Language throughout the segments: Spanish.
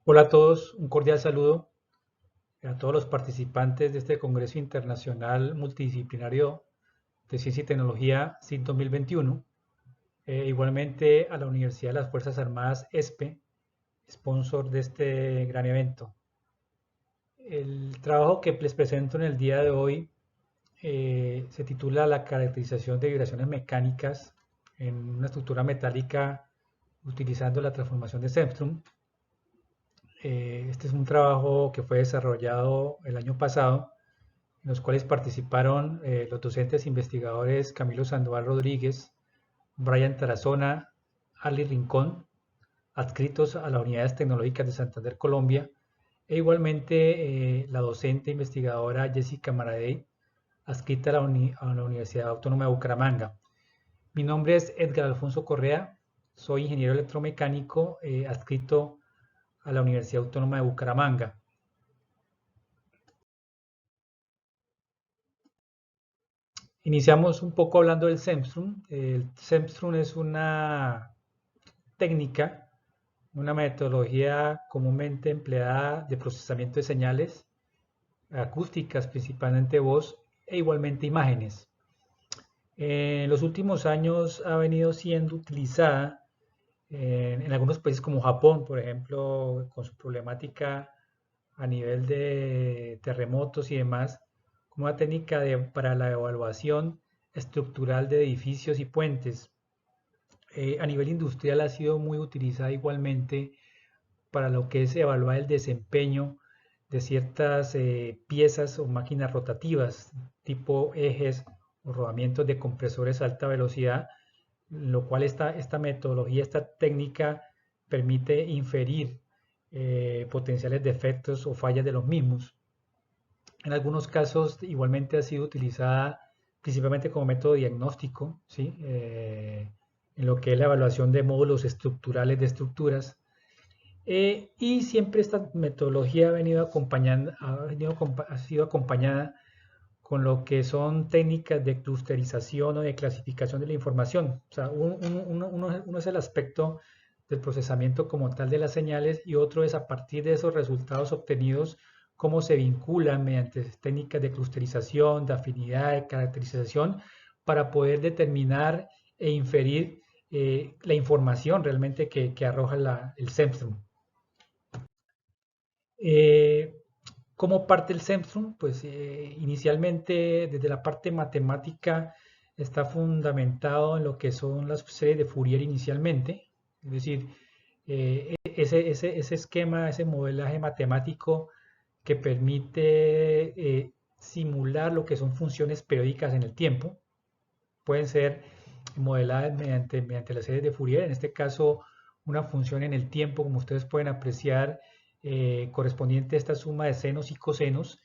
Hola a todos, un cordial saludo a todos los participantes de este Congreso Internacional Multidisciplinario de Ciencia y Tecnología CIT 2021. Igualmente a la Universidad de las Fuerzas Armadas ESPE, sponsor de este gran evento. El trabajo que les presento en el día de hoy se titula La caracterización de vibraciones mecánicas en una estructura metálica utilizando la transformación de Semstrom. Este es un trabajo que fue desarrollado el año pasado, en los cuales participaron los docentes investigadores Camilo Sandoval Rodríguez, Brian Tarazona, Ali Rincón, adscritos a las Unidades Tecnológicas de Santander, Colombia, e igualmente la docente investigadora Jessica Maradei, adscrita a a la Universidad Autónoma de Bucaramanga. Mi nombre es Edgar Alfonso Correa, soy ingeniero electromecánico adscrito a la Universidad Autónoma de Bucaramanga. Iniciamos un poco hablando del Semstrum. El Semstrum es una técnica, una metodología comúnmente empleada de procesamiento de señales acústicas, principalmente voz, e igualmente imágenes. En los últimos años ha venido siendo utilizada en algunos países como Japón, por ejemplo, con su problemática a nivel de terremotos y demás, como una técnica para la evaluación estructural de edificios y puentes. A nivel industrial ha sido muy utilizada igualmente para lo que es evaluar el desempeño de ciertas piezas o máquinas rotativas, tipo ejes o rodamientos de compresores a alta velocidad, lo cual esta metodología, esta técnica permite inferir potenciales defectos o fallas de los mismos. En algunos casos igualmente ha sido utilizada principalmente como método diagnóstico, ¿sí? En lo que es la evaluación de módulos estructurales de estructuras. Y siempre esta metodología ha sido acompañada con lo que son técnicas de clusterización o de clasificación de la información. O sea, uno es el aspecto del procesamiento como tal de las señales y otro es a partir de esos resultados obtenidos cómo se vinculan mediante técnicas de clusterización, de afinidad, de caracterización para poder determinar e inferir la información realmente que arroja el Semstrom. Eh, ¿Cómo parte el Semstrom? Pues inicialmente desde la parte matemática está fundamentado en lo que son las series de Fourier inicialmente, es decir, ese esquema, ese modelaje matemático que permite simular lo que son funciones periódicas en el tiempo, pueden ser modeladas mediante las series de Fourier, en este caso una función en el tiempo, como ustedes pueden apreciar, correspondiente a esta suma de senos y cosenos,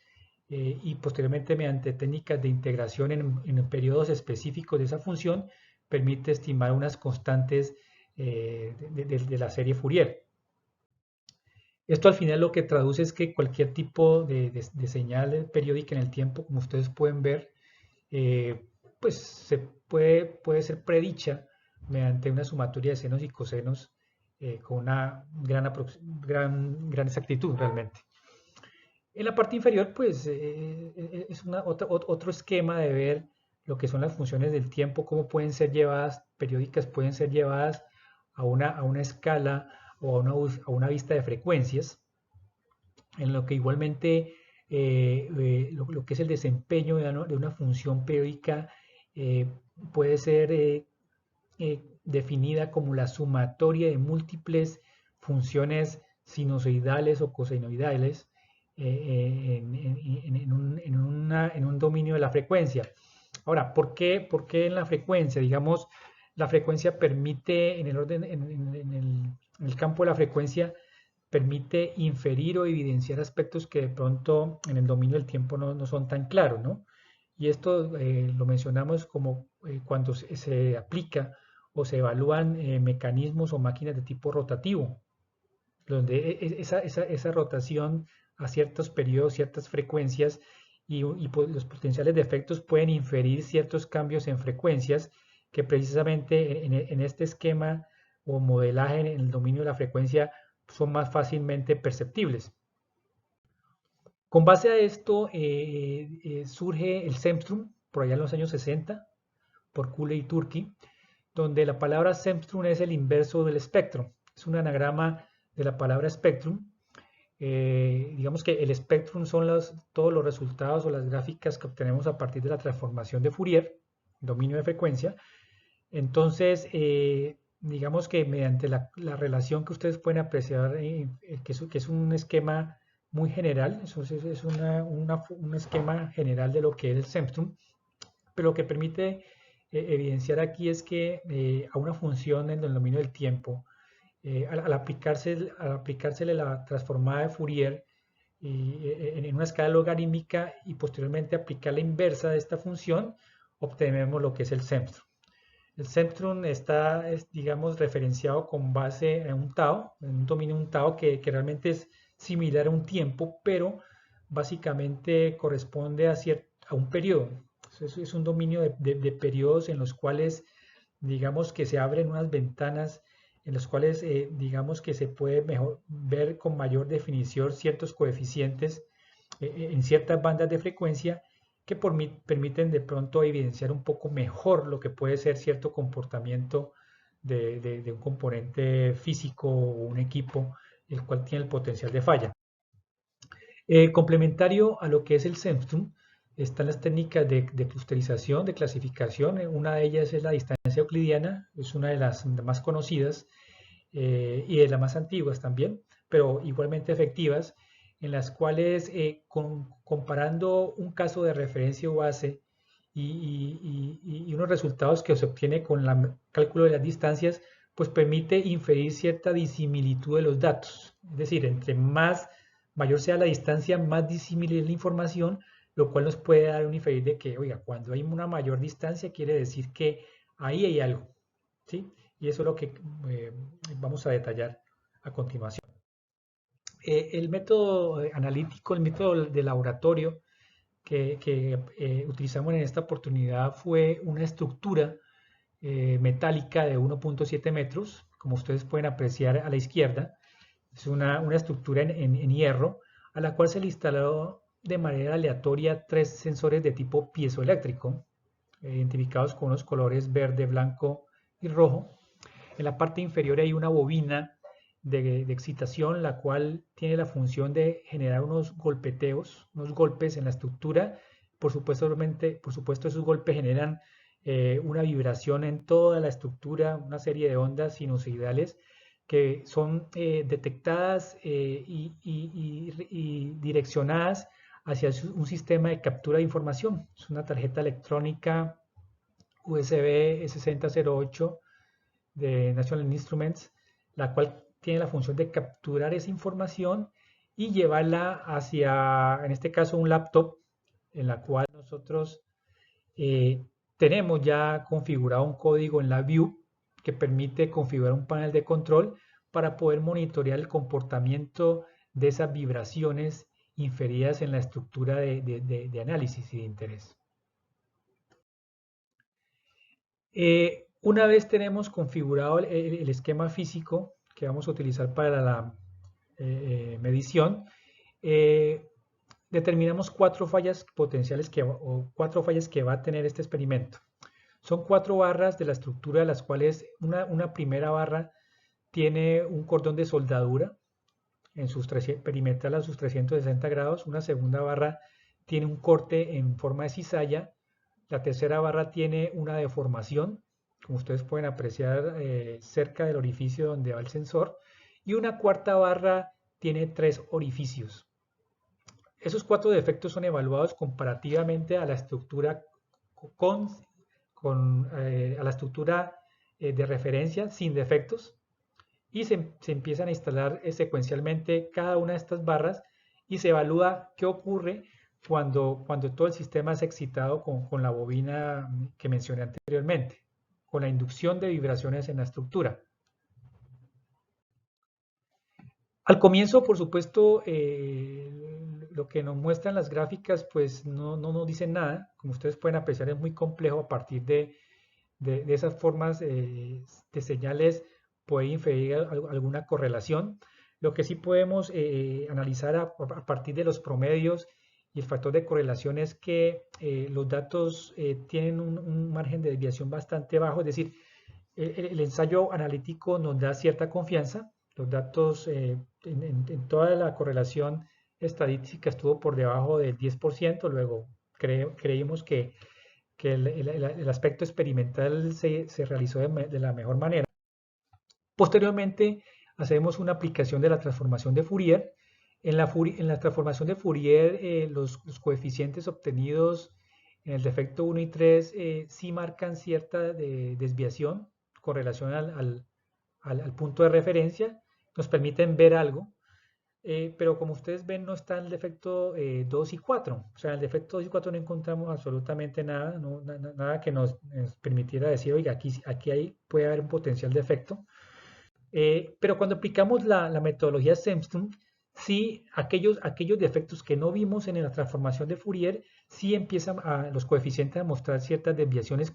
y posteriormente mediante técnicas de integración en periodos específicos de esa función, permite estimar unas constantes de la serie Fourier. Esto al final lo que traduce es que cualquier tipo de señal periódica en el tiempo, como ustedes pueden ver, eh, pues puede ser predicha mediante una sumatoria de senos y cosenos con una gran exactitud realmente. En la parte inferior, pues es otro esquema de ver lo que son las funciones del tiempo, cómo pueden ser llevadas, periódicas pueden ser llevadas a una escala o a una vista de frecuencias, en lo que igualmente lo que es el desempeño de una función periódica eh, puede ser definida como la sumatoria de múltiples funciones sinusoidales o cosenoidales en un dominio de la frecuencia. Ahora, ¿por qué en la frecuencia? Digamos, la frecuencia permite, en el orden, en el campo de la frecuencia, permite inferir o evidenciar aspectos que de pronto en el dominio del tiempo no son tan claros, ¿no? Y esto lo mencionamos como cuando se aplica o se evalúan mecanismos o máquinas de tipo rotativo, donde esa rotación a ciertos periodos, ciertas frecuencias pues, los potenciales de efectos pueden inferir ciertos cambios en frecuencias que precisamente en este esquema o modelaje en el dominio de la frecuencia son más fácilmente perceptibles. Con base a esto surge el Semstrum por allá en los años 60 por Cooley y Turkey, donde la palabra Semstrum es el inverso del espectro. Es un anagrama de la palabra spectrum. Digamos que el spectrum son todos los resultados o las gráficas que obtenemos a partir de la transformación de Fourier, dominio de frecuencia. Entonces, digamos que mediante la relación que ustedes pueden apreciar, que es un esquema muy general, es un esquema general de lo que es el Semstrum, pero lo que permite evidenciar aquí es que a una función en el dominio del tiempo, al aplicársele la transformada de Fourier en una escala logarítmica y posteriormente aplicar la inversa de esta función, obtenemos lo que es el Semstrum. El Semstrum está, digamos, referenciado con base en un tau, en un dominio un tau que realmente es similar a un tiempo, pero básicamente corresponde a un periodo. Es un dominio de periodos en los cuales, digamos, que se abren unas ventanas en los cuales, digamos, que se puede ver con mayor definición ciertos coeficientes en ciertas bandas de frecuencia que permiten de pronto evidenciar un poco mejor lo que puede ser cierto comportamiento de un componente físico o un equipo, el cual tiene el potencial de falla. Complementario a lo que es el Semstrum, están las técnicas de clusterización, de clasificación. Una de ellas es la distancia euclidiana, es una de las más conocidas y de las más antiguas también, pero igualmente efectivas, en las cuales comparando un caso de referencia o base y unos resultados que se obtiene con el cálculo de las distancias, pues permite inferir cierta disimilitud de los datos. Es decir, entre mayor sea la distancia, más disímil es la información, lo cual nos puede dar un inferir de que, oiga, cuando hay una mayor distancia quiere decir que ahí hay algo, ¿sí? Y eso es lo que vamos a detallar a continuación. El método analítico, el método de laboratorio que utilizamos en esta oportunidad fue una estructura metálica de 1.7 metros, como ustedes pueden apreciar a la izquierda. Es una estructura en hierro a la cual se le instaló de manera aleatoria 3 sensores de tipo piezoeléctrico, identificados con unos colores verde, blanco y rojo. En la parte inferior hay una bobina de excitación, la cual tiene la función de generar unos golpeteos, unos golpes en la estructura. Por supuesto esos golpes generan una vibración en toda la estructura, una serie de ondas sinusoidales que son detectadas y direccionadas hacia un sistema de captura de información. Es una tarjeta electrónica USB E6008 de National Instruments, la cual tiene la función de capturar esa información y llevarla hacia, en este caso, un laptop, en la cual nosotros tenemos ya configurado un código en la view que permite configurar un panel de control para poder monitorear el comportamiento de esas vibraciones inferidas en la estructura de análisis y de interés. Una vez tenemos configurado el esquema físico que vamos a utilizar para la medición, determinamos 4 fallas potenciales o 4 fallas que va a tener este experimento. Son 4 barras de la estructura, de las cuales una primera barra tiene un cordón de soldadura en sus perimetral a sus 360 grados. Una segunda barra tiene un corte en forma de cizalla. La tercera barra tiene una deformación, como ustedes pueden apreciar cerca del orificio donde va el sensor. Y una cuarta barra tiene 3 orificios. Esos 4 defectos son evaluados comparativamente a la estructura a la estructura de referencia sin defectos y se empiezan a instalar secuencialmente cada una de estas barras y se evalúa qué ocurre cuando todo el sistema es excitado con la bobina que mencioné anteriormente, con la inducción de vibraciones en la estructura. Al comienzo, por supuesto, lo que nos muestran las gráficas pues no nos dicen nada. Como ustedes pueden apreciar, es muy complejo a partir de esas formas de señales poder inferir alguna correlación. Lo que sí podemos analizar a partir de los promedios y el factor de correlación es que los datos tienen un margen de desviación bastante bajo, es decir, el ensayo analítico nos da cierta confianza. Los datos en toda la correlación estadística estuvo por debajo del 10%. Luego creímos que el aspecto experimental se realizó de la mejor manera. Posteriormente, hacemos una aplicación de la transformación de Fourier. En la transformación de Fourier, los coeficientes obtenidos en el defecto 1 y 3 sí marcan cierta desviación con relación al punto de referencia, nos permiten ver algo, pero como ustedes ven no está el defecto 2 y 4, o sea, en el defecto 2 y 4 no encontramos absolutamente nada, nada que nos permitiera decir, oiga, aquí puede haber un potencial defecto. Pero cuando aplicamos la metodología Semstrom, sí, aquellos defectos que no vimos en la transformación de Fourier, sí empiezan los coeficientes a mostrar ciertas desviaciones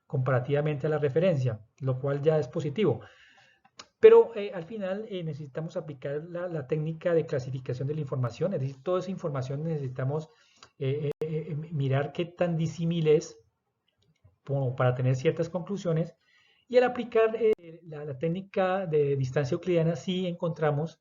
comparativamente a la referencia, lo cual ya es positivo. Pero al final necesitamos aplicar la técnica de clasificación de la información, es decir, toda esa información necesitamos mirar qué tan disímil es como para tener ciertas conclusiones. Y al aplicar la técnica de distancia euclidiana, sí encontramos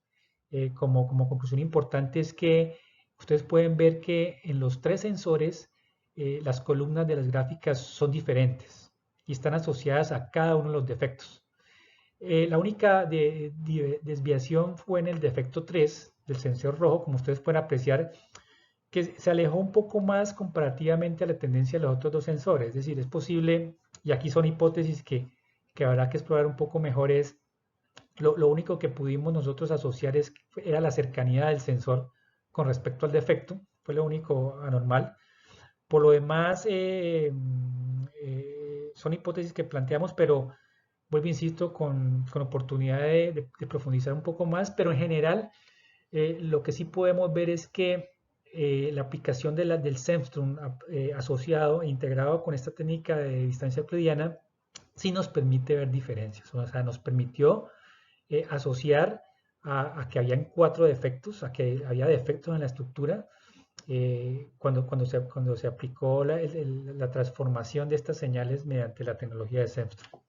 como conclusión importante es que ustedes pueden ver que en los tres sensores las columnas de las gráficas son diferentes y están asociadas a cada uno de los defectos. La única desviación fue en el defecto 3 del sensor rojo, como ustedes pueden apreciar, que se alejó un poco más comparativamente a la tendencia de los otros dos sensores. Es decir, es posible, y aquí son hipótesis que habrá que explorar un poco mejor, es lo único que pudimos nosotros asociar era la cercanía del sensor con respecto al defecto, fue lo único anormal. Por lo demás, son hipótesis que planteamos, pero vuelvo, insisto, con oportunidad de profundizar un poco más, pero en general lo que sí podemos ver es que la aplicación del Semstrom asociado e integrado con esta técnica de distancia euclidiana sí nos permite ver diferencias, o sea, nos permitió asociar a que habían 4 defectos, a que había defectos en la estructura, cuando se aplicó la transformación de estas señales mediante la tecnología de Semstrom.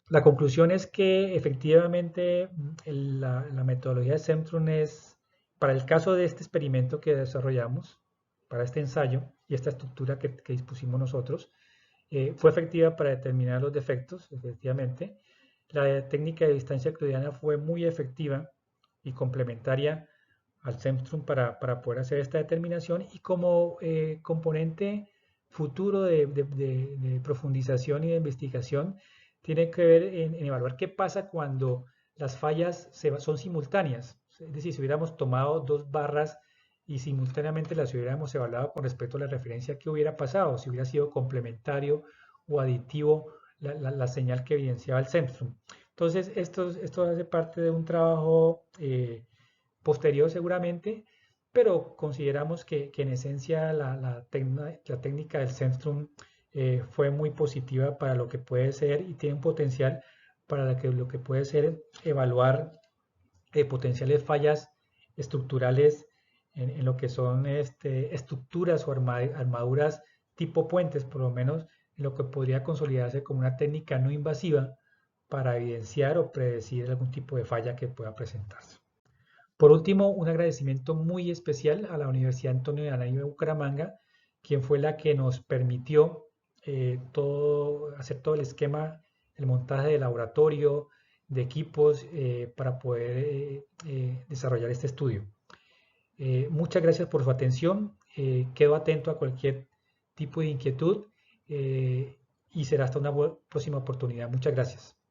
La conclusión es que efectivamente la metodología de Semstrom es, para el caso de este experimento que desarrollamos, para este ensayo y esta estructura que dispusimos nosotros, fue efectiva para determinar los defectos, efectivamente. La técnica de distancia euclidiana fue muy efectiva y complementaria al Semstrom para poder hacer esta determinación, y como componente futuro de profundización y de investigación tiene que ver en evaluar qué pasa cuando las fallas son simultáneas. Es decir, si hubiéramos tomado dos barras y simultáneamente las hubiéramos evaluado con respecto a la referencia, ¿qué hubiera pasado? Si hubiera sido complementario o aditivo la señal que evidenciaba el Semstrom. Entonces, esto hace parte de un trabajo posterior seguramente, pero consideramos que en esencia la técnica del Semstrom fue muy positiva para lo que puede ser y tiene un potencial para lo que puede ser evaluar potenciales fallas estructurales en lo que son estructuras o armaduras tipo puentes, por lo menos en lo que podría consolidarse como una técnica no invasiva para evidenciar o predecir algún tipo de falla que pueda presentarse. Por último, un agradecimiento muy especial a la Universidad Antonio de Nariño de Bucaramanga, quien fue la que nos permitió hacer todo el esquema, el montaje de laboratorio, de equipos para poder desarrollar este estudio. Muchas gracias por su atención. Quedo atento a cualquier tipo de inquietud y será hasta una próxima oportunidad. Muchas gracias.